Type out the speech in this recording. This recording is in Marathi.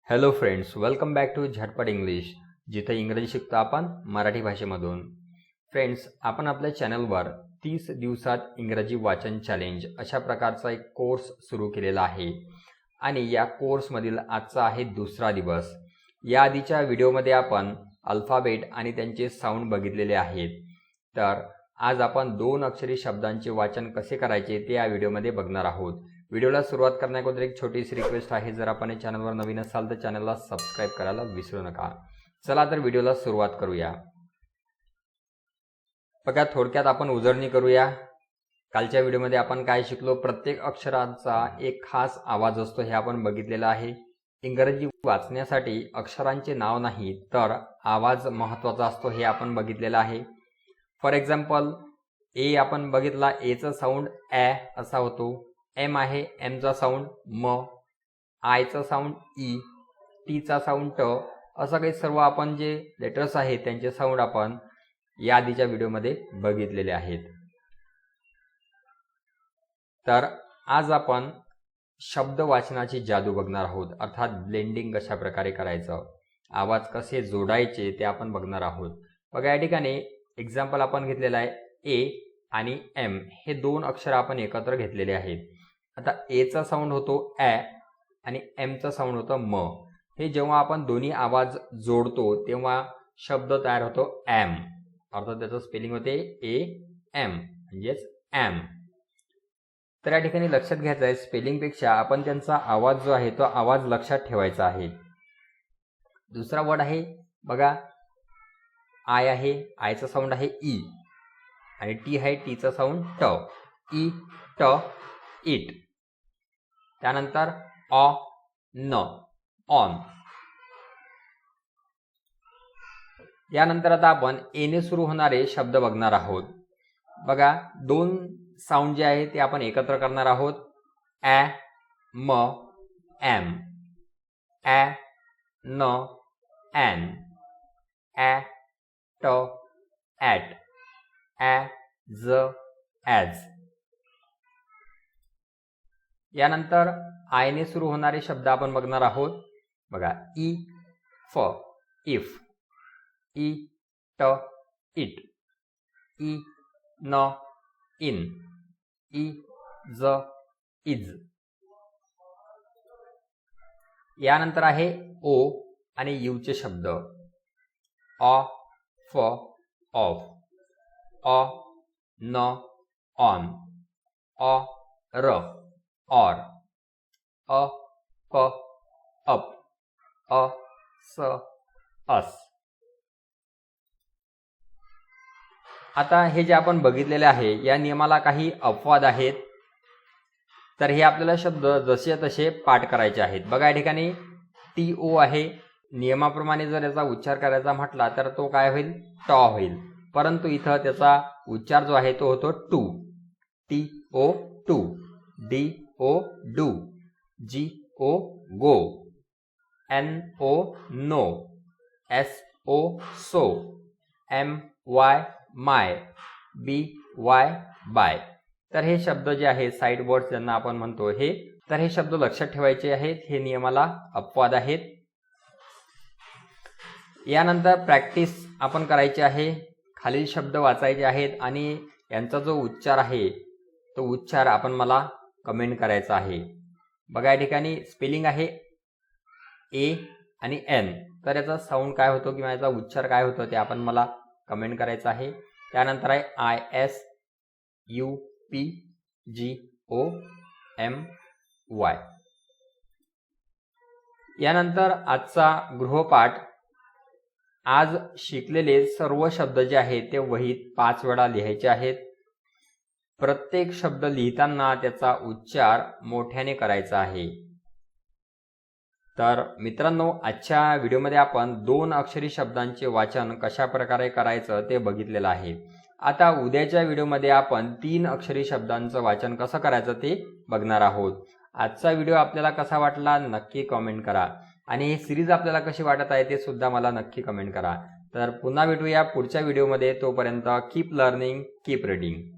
Hello friends, welcome back to Jhatpat English, जिथे इंग्रजी शिकतो आपण मराठी भाषेमधून. फ्रेंड्स, आपण आपल्या चॅनलवर 30 दिवसात इंग्रजी वाचन चॅलेंज अशा प्रकारचा एक कोर्स सुरू केलेला आहे आणि या कोर्समधील आजचा आहे दुसरा दिवस. या आधीच्या व्हिडिओमध्ये आपण अल्फाबेट आणि त्यांचे साऊंड बघितलेले आहेत. तर आज आपण 2 अक्षरी शब्दांचे वाचन कसे करायचे ते या व्हिडिओमध्ये बघणार आहोत. व्हिडिओला सुरुवात करण्याअगोदर एक छोटीशी रिक्वेस्ट आहे, जर आपण या चॅनलवर नवीन असाल तर चॅनलला सबस्क्राईब करायला विसरू नका. चला तर व्हिडिओला सुरुवात करूया. बघा, थोडक्यात आपण उजळणी करूया. कालच्या व्हिडिओमध्ये आपण काय शिकलो? प्रत्येक अक्षराचा एक खास आवाज असतो हे आपण बघितलेलं आहे. इंग्रजी वाचण्यासाठी अक्षरांचे नाव नाही तर आवाज महत्त्वाचा असतो हे आपण बघितलेलं आहे. फॉर एक्झाम्पल, ए आपण बघितला, एचा साऊंड ॲ असा होतो. एम आहे, एमचा साऊंड म, आयचा साऊंड ई, टीचा साऊंड ट, असं काही सर्व आपण जे लेटर्स आहेत त्यांचे साऊंड आपण या आधीच्या व्हिडिओमध्ये बघितलेले आहेत. तर आज आपण शब्द वाचनाची जादू बघणार आहोत, अर्थात ब्लेंडिंग कशा प्रकारे करायचं, आवाज कसे जोडायचे ते आपण बघणार आहोत. बघा, या ठिकाणी एक्झाम्पल आपण घेतलेलं आहे. ए आणि एम हे 2 अक्षर आपण एकत्र घेतलेले आहेत. आता एचा साऊंड होतो ॲ आणि एमचा साऊंड होतं म. हे जेव्हा आपण दोन्ही आवाज जोडतो तेव्हा शब्द तयार होतो ॲम, अर्थात त्याचं स्पेलिंग होते ए एम म्हणजेच ॲम. तर या ठिकाणी लक्षात घ्यायचं आहे, स्पेलिंगपेक्षा आपण त्यांचा आवाज जो आहे तो आवाज लक्षात ठेवायचा आहे. दुसरा वर्ड आहे बघा, आय आहे, आयचा साऊंड आहे ई आणि टी आहे, टीचा साऊंड ट. ई ट इट. त्यानंतर ऑ न ऑन. यानंतर आता आपण एने सुरू होणारे शब्द बघणार आहोत. बघा, 2 साऊंड जे आहे ते आपण एकत्र करणार आहोत. ॲ म एम, ॲ न ॲन, ॲ ट ॲट, ॲ ज ॲज. यानंतर आयने सुरू होणारे शब्द आपण बघणार आहोत. बघा, ई फ इफ, ई ट इट, ई न इन, ई ज इज. यानंतर आहे ओ आणि यूचे शब्द. ऑ फ ऑफ, ऑ न ऑन, ऑ र और, अ प अप, अ स अस. आता हे जे आपण बघितलेले आहे या नियमाला काही अपवाद आहेत, तर हे आपल्याला शब्द जसे तसे पाठ करायचे आहेत. बघा, या ठिकाणी टी ओ आहे. नियमाप्रमाणे जर याचा उच्चार करायचा म्हटला तर तो काय होईल? टॉ होईल. परंतु इथं त्याचा उच्चार जो आहे तो होतो to. T O to, D O do, G O go, N O no, S O so, M Y my, B Y by. तर हे शब्द जे आहेत साईड वर्ड्स ज्यांना आपण म्हणतो हे, तर हे शब्द लक्षात ठेवायचे आहेत. हे नियमाला अपवाद आहेत. यानंतर प्रॅक्टिस आपण करायची आहे. खालील शब्द वाचायचे आहेत आणि यांचा जो उच्चार आहे तो उच्चार आपण मला कमेंट करायचा आहे. बघा, या ठिकाणी स्पेलिंग आहे ए आणि एन, तर याचा साऊंड काय होतो किंवा याचा उच्चार काय होतो ते आपण मला कमेंट करायचं आहे. त्यानंतर आहे I S U P G O M Y. यानंतर आजचा गृहपाठ. आज शिकलेले सर्व शब्द जे आहेत ते वहीत 5 वेळा लिहायचे आहेत. प्रत्येक शब्द लिहिताना त्याचा उच्चार मोठ्याने करायचा आहे. तर मित्रांनो, आजच्या व्हिडिओमध्ये आपण 2 अक्षरी शब्दांचे वाचन कशा प्रकारे करायचं ते बघितलेलं आहे. आता उद्याच्या व्हिडिओमध्ये आपण 3 अक्षरी शब्दांचं वाचन कसं करायचं ते बघणार आहोत. आजचा व्हिडिओ आपल्याला कसा वाटला नक्की कमेंट करा आणि ही सिरीज आपल्याला कशी वाटत आहे ते सुद्धा मला नक्की कमेंट करा. तर पुन्हा भेटूया पुढच्या व्हिडिओमध्ये. तोपर्यंत कीप लर्निंग, कीप रीडिंग.